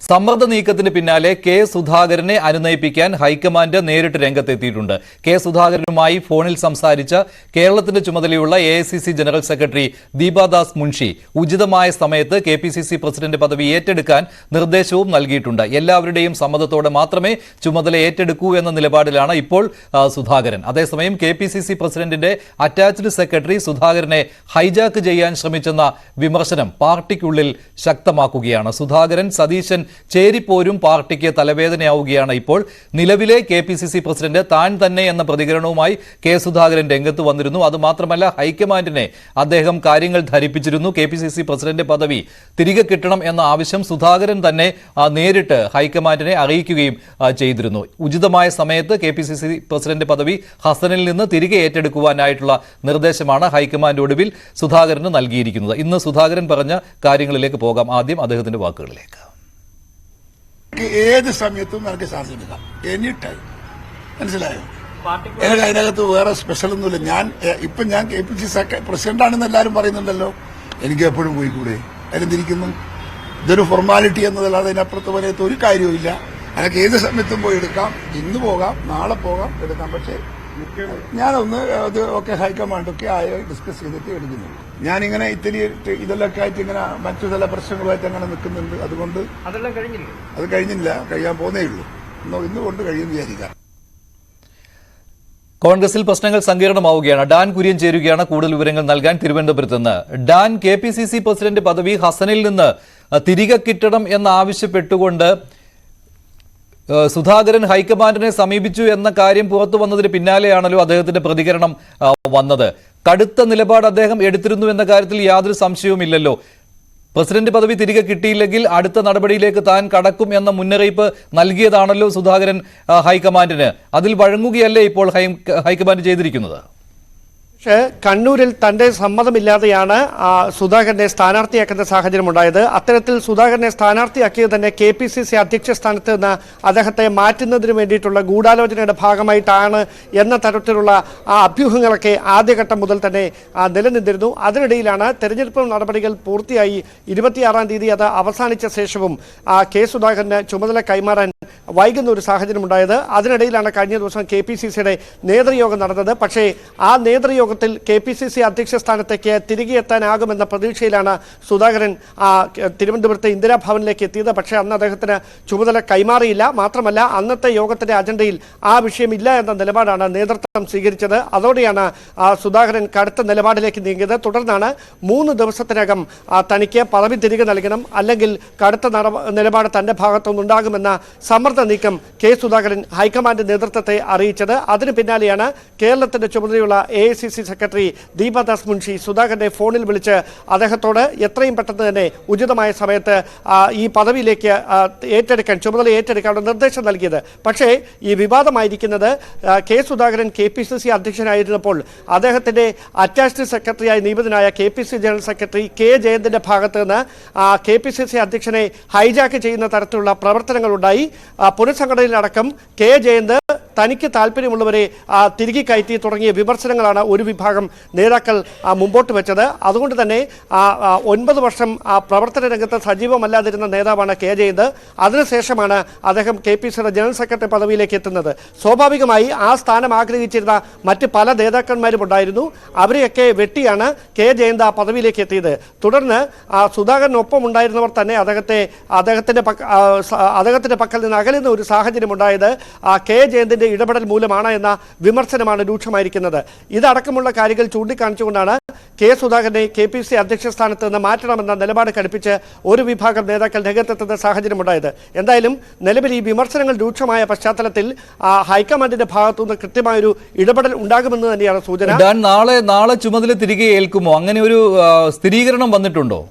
സമ്മർദ്ദ നീക്കത്തിന് പിന്നാലെ കെ സുധാകരനെ അനുനയിപ്പിക്കാൻ ഹൈക്കമാൻഡ് നേരിട്ട് രംഗത്തെത്തിയിട്ടുണ്ട്. കെ സുധാകരനുമായി ഫോണിൽ സംസാരിച്ച കേരളത്തിന്റെ ചുമതലയുള്ള AICC general secretary Deepa Das Munshi ഉചിതമായ സമയത്ത് KPCC പ്രസിഡന്റ് പദവി ഏറ്റെടുക്കാൻ നിർദ്ദേശവും നൽകിയിട്ടുണ്ട്. എല്ലാവരുടെയും സമ്മതത്തോടെ മാത്രമേ ചുമതല ഏറ്റെടുക്കൂ എന്ന നിലപാടിലാണ് ഇപ്പോൾ സുധാകരൻ. അതേസമയം KPCC പ്രസിഡന്റിന്റെ അറ്റാച്ച്ഡ് സെക്രട്ടറി സുധാകരനെ ഹൈജാക്ക് ചെയ്യാൻ ശ്രമിച്ചെന്ന വിമർശനം പാർട്ടിക്കുള്ളിൽ ശക്തമാക്കുകയാണ്. സുധാകരൻ സതീശൻ ചേരിപ്പോരും പാർട്ടിക്ക് തലവേദനയാവുകയാണ്. ഇപ്പോൾ നിലവിലെ KPCC പ്രസിഡന്റ് താൻ തന്നെ എന്ന പ്രതികരണവുമായി കെ സുധാകരൻ രംഗത്ത് വന്നിരുന്നു. അതുമാത്രമല്ല, ഹൈക്കമാൻഡിനെ അദ്ദേഹം കാര്യങ്ങൾ ധരിപ്പിച്ചിരുന്നു. KPCC പ്രസിഡന്റ് പദവി തിരികെ കിട്ടണം എന്ന ആവശ്യം സുധാകരൻ തന്നെ നേരിട്ട് ഹൈക്കമാൻഡിനെ അറിയിക്കുകയും ചെയ്തിരുന്നു. ഉചിതമായ സമയത്ത് KPCC പ്രസിഡന്റ് പദവി ഹസനിൽ നിന്ന് തിരികെ ഏറ്റെടുക്കുവാനായിട്ടുള്ള നിർദ്ദേശമാണ് ഹൈക്കമാൻഡ് ഒടുവിൽ സുധാകരന് നൽകിയിരിക്കുന്നത്. ഇന്ന് സുധാകരൻ പറഞ്ഞ കാര്യങ്ങളിലേക്ക് പോകാം. ആദ്യം അദ്ദേഹത്തിന്റെ വാക്കുകളിലേക്ക്. ഏത് സമയത്തും നമുക്ക് ശ്വാസം എടുക്കാം, എനി ടൈം. മനസ്സിലായോ? എനിക്ക് അതിനകത്ത് വേറെ സ്പെഷ്യൽ ഒന്നുമില്ല. ഞാൻ KPCC പ്രസിഡന്റ് ആണെന്ന് എല്ലാവരും പറയുന്നുണ്ടല്ലോ. എനിക്ക് എപ്പോഴും പോയിക്കൂടെ? അതിനെന്തിരിക്കുന്നു? ഇതൊരു ഫോർമാലിറ്റി എന്നതല്ലാതെ അതിനപ്പുറത്ത് പറയാത്ത ഒരു കാര്യവുമില്ല. എനിക്ക് ഏത് സമയത്തും പോയി എടുക്കാം. ഇന്ന് പോകാം, നാളെ പോകാം, എടുക്കാം. പക്ഷേ ഞാനൊന്ന് അത് ഒക്കെ ഹൈക്കമാൻഡൊക്കെ ഡിസ്കസ് ചെയ്തിട്ട് എടുക്കുന്നു. ഞാനിങ്ങനെ ഇത്തിരി ഇതെല്ലാം ആയിട്ട് ഇങ്ങനെ മറ്റു ചില പ്രശ്നങ്ങളുമായിട്ട് അങ്ങനെ നിൽക്കുന്നുണ്ട്. അതുകൊണ്ട് അത് കഴിഞ്ഞില്ല, കഴിയാൻ പോന്നേ ഉള്ളൂ. ഇന്ന് കൊണ്ട് കഴിയും വിചാരിക്കാം. കോൺഗ്രസിൽ പ്രശ്നങ്ങൾ സങ്കീർണമാവുകയാണ്. ഡാൻ കുര്യൻ ചേരുകയാണ് കൂടുതൽ വിവരങ്ങൾ നൽകാൻ തിരുവനന്തപുരത്ത് നിന്ന്. ഡാൻ, KPCC പ്രസിഡന്റ് പദവി ഹസനിൽ നിന്ന് തിരികെ കിട്ടണം എന്നാവശ്യപ്പെട്ടുകൊണ്ട് സുധാകരൻ ഹൈക്കമാൻഡിനെ സമീപിച്ചു എന്ന കാര്യം പുറത്തു വന്നതിന് പിന്നാലെയാണല്ലോ അദ്ദേഹത്തിന്റെ പ്രതികരണം വന്നത്. കടുത്ത നിലപാട് അദ്ദേഹം എടുത്തിരുന്നു എന്ന കാര്യത്തിൽ യാതൊരു സംശയവുമില്ലല്ലോ. പ്രസിഡന്റ് പദവി തിരികെ കിട്ടിയില്ലെങ്കിൽ അടുത്ത നടപടിയിലേക്ക് താൻ കടക്കും എന്ന മുന്നറിയിപ്പ് നൽകിയതാണല്ലോ സുധാകരൻ ഹൈക്കമാൻഡിന്. അതിൽ വഴങ്ങുകയല്ലേ ഇപ്പോൾ ഹൈക്കമാൻഡ് ചെയ്തിരിക്കുന്നത്? പക്ഷേ കണ്ണൂരിൽ തന്റെ സമ്മതമില്ലാതെയാണ് സുധാകരനെ സ്ഥാനാർത്ഥിയാക്കുന്ന സാഹചര്യമുണ്ടായത്. അത്തരത്തിൽ സുധാകരനെ സ്ഥാനാർത്ഥിയാക്കിയത് തന്നെ KPCC അധ്യക്ഷ സ്ഥാനത്ത് നിന്ന് അദ്ദേഹത്തെ മാറ്റുന്നതിന് വേണ്ടിയിട്ടുള്ള ഗൂഢാലോചനയുടെ ഭാഗമായിട്ടാണ് എന്ന തരത്തിലുള്ള അഭ്യൂഹങ്ങളൊക്കെ ആദ്യഘട്ടം മുതൽ തന്നെ നിലനിന്നിരുന്നു. അതിനിടയിലാണ് തെരഞ്ഞെടുപ്പ് നടപടികൾ പൂർത്തിയായി 26-ാം തീയതി അത് അവസാനിച്ച ശേഷവും കെ സുധാകരന് ചുമതല കൈമാറാൻ വൈകുന്ന ഒരു സാഹചര്യമുണ്ടായത്. അതിനിടയിലാണ് കഴിഞ്ഞ ദിവസം KPCCയുടെ നേതൃയോഗം നടന്നത്. പക്ഷേ ആ നേതൃയോഗത്തിൽ KPCC അധ്യക്ഷ സ്ഥാനത്തേക്ക് തിരികെ എത്താനാകുമെന്ന പ്രതീക്ഷയിലാണ് സുധാകരൻ തിരുവനന്തപുരത്തെ ഇന്ദിരാഭവനിലേക്ക് എത്തിയത്. പക്ഷേ അന്ന് അദ്ദേഹത്തിന് ചുമതല കൈമാറിയില്ല. മാത്രമല്ല, അന്നത്തെ യോഗത്തിന്റെ അജണ്ടയിൽ ആ വിഷയമില്ല എന്ന നിലപാടാണ് നേതൃത്വം സ്വീകരിച്ചത്. അതോടെയാണ് സുധാകരൻ കടുത്ത നിലപാടിലേക്ക് നീങ്ങിയത്. തുടർന്നാണ് 3 ദിവസത്തിനകം തനിക്ക് പദവി തിരികെ നൽകണം, അല്ലെങ്കിൽ കടുത്ത നിലപാട് തന്റെ ഭാഗത്തുനിന്നുണ്ടാകുമെന്ന സമ്മർദ്ദ നീക്കം കെ സുധാകരൻ ഹൈക്കമാൻഡ് നേതൃത്വത്തെ അറിയിച്ചത്. അതിന് പിന്നാലെയാണ് കേരളത്തിന്റെ ചുമതലയുള്ള AICC സെക്രട്ടറി ദീപാദാസ് മുൻഷി സുധാകരനെ ഫോണിൽ വിളിച്ച് അദ്ദേഹത്തോട് എത്രയും പെട്ടെന്ന് തന്നെ ഉചിതമായ സമയത്ത് ഈ പദവിയിലേക്ക് ചുമതല ഏറ്റെടുക്കാനുള്ള നിർദ്ദേശം നൽകിയത്. പക്ഷേ ഈ വിവാദമായിരിക്കുന്നത് കെ സുധാകരൻ KPCC അധ്യക്ഷനായിരുന്നപ്പോൾ അദ്ദേഹത്തിന്റെ അറ്റാച്ച്ഡ് സെക്രട്ടറിയായി നിയമിതനായ KPCC ജനറൽ സെക്രട്ടറി K ജയന്തിന്റെ ഭാഗത്ത് നിന്ന് KPCC അധ്യക്ഷനെ ഹൈജാക്ക് ചെയ്യുന്ന തരത്തിലുള്ള പ്രവർത്തനങ്ങളുണ്ടായി. പുനഃസംഘടനയിലടക്കം K ജയന്ത് തനിക്ക് താല്പര്യമുള്ളവരെ തിരികെ കയറ്റി തുടങ്ങിയ വിമർശനങ്ങളാണ് ഒരു വിഭാഗം നേതാക്കൾ മുമ്പോട്ട് വെച്ചത്. അതുകൊണ്ട് തന്നെ 9 വർഷം പ്രവർത്തന രംഗത്ത് സജീവമല്ലാതിരുന്ന നേതാവാണ് K ജയന്ത്. അതിനുശേഷമാണ് അദ്ദേഹം KPCCയുടെ ജനറൽ സെക്രട്ടറി പദവിയിലേക്ക് എത്തുന്നത്. സ്വാഭാവികമായി ആ സ്ഥാനം ആഗ്രഹിച്ചിരുന്ന മറ്റ് പല നേതാക്കന്മാരും ഉണ്ടായിരുന്നു. അവരെയൊക്കെ വെട്ടിയാണ് K ജയന്ത് ആ പദവിയിലേക്ക് എത്തിയത്. തുടർന്ന് സുധാകരനൊപ്പം ഉണ്ടായിരുന്നവർ തന്നെ അദ്ദേഹത്തിന്റെ പക്കൽ നിന്ന് അകലുന്ന ഒരു സാഹചര്യം ഉണ്ടായത് K ജയന്തിന്റെ ഇടപെടൽ മൂലമാണ് എന്ന വിമർശനമാണ് രൂക്ഷമായിരിക്കുന്നത്. ഇതടക്കമുള്ള കാര്യങ്ങൾ ചൂണ്ടിക്കാണിച്ചുകൊണ്ടാണ് കെ സുധാകരനെ KPCC അധ്യക്ഷ സ്ഥാനത്ത് നിന്ന് മാറ്റണമെന്ന നിലപാട് കടുപ്പിച്ച് ഒരു വിഭാഗം നേതാക്കൾ രംഗത്തെത്തുന്ന സാഹചര്യമുണ്ടായത്. എന്തായാലും നിലവിൽ ഈ വിമർശനങ്ങൾ രൂക്ഷമായ പശ്ചാത്തലത്തിൽ ഹൈക്കമാൻഡിന്റെ ഭാഗത്തുനിന്ന് കൃത്യമായൊരു ഇടപെടൽ ഉണ്ടാകുമെന്ന് തന്നെയാണ് സൂചന. നാളെ ചുമതല തിരികെ ഏൽക്കുമോ? അങ്ങനെ ഒരു സ്ഥിരീകരണം വന്നിട്ടുണ്ടോ?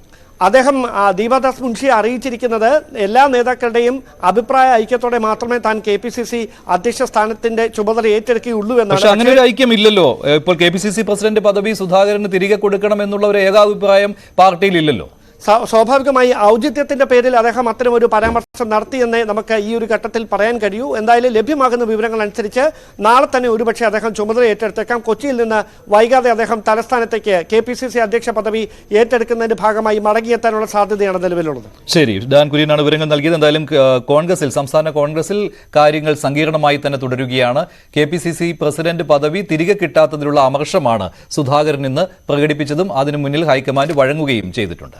അദ്ദേഹം ദീപാദാസ് മുൻഷിയെ അറിയിച്ചിരിക്കുന്നത് എല്ലാ നേതാക്കളുടെയും അഭിപ്രായ ഐക്യത്തോടെ മാത്രമേ താൻ KPCC അധ്യക്ഷ സ്ഥാനത്തിന്റെ ചുമതല ഏറ്റെടുക്കുകയുള്ളൂ എന്നാണ്. അങ്ങനെ ഒരു ഐക്യമില്ലല്ലോ. ഇപ്പോൾ KPCC പ്രസിഡന്റ് പദവി സുധാകരന് തിരികെ കൊടുക്കണം എന്നുള്ള ഒരു ഏകാഭിപ്രായം പാർട്ടിയിൽ ഇല്ലല്ലോ. സ്വാഭാവികമായി ഔചിത്യത്തിന്റെ പേരിൽ അദ്ദേഹം അത്തരം ഒരു പരാമർശം നടത്തിയെന്നേ നമുക്ക് ഈ ഒരു ഘട്ടത്തിൽ പറയാൻ കഴിയൂ. എന്തായാലും ലഭ്യമാകുന്ന വിവരങ്ങൾ അനുസരിച്ച് നാളെ തന്നെ ഒരുപക്ഷെ അദ്ദേഹം ചുമതല ഏറ്റെടുത്തേക്കാം. കൊച്ചിയിൽ നിന്ന് വൈകാതെ അദ്ദേഹം തലസ്ഥാനത്തേക്ക് KPCC അധ്യക്ഷ പദവി ഏറ്റെടുക്കുന്നതിന്റെ ഭാഗമായി മടങ്ങിയെത്താനുള്ള സാധ്യതയാണ് നിലവിലുള്ളത്. ശരി, ഡാൻ കുര്യനാണ് വിവരങ്ങൾ നൽകിയത്. എന്തായാലും സംസ്ഥാന കോൺഗ്രസിൽ കാര്യങ്ങൾ സങ്കീർണമായി തന്നെ തുടരുകയാണ്. KPCC പ്രസിഡന്റ് പദവി തിരികെ കിട്ടാത്തതിലുള്ള അമർഷമാണ് സുധാകരൻ ഇന്ന് പ്രകടിപ്പിച്ചതും അതിനു മുന്നിൽ ഹൈക്കമാൻഡ് വഴങ്ങുകയും ചെയ്തിട്ടുണ്ട്.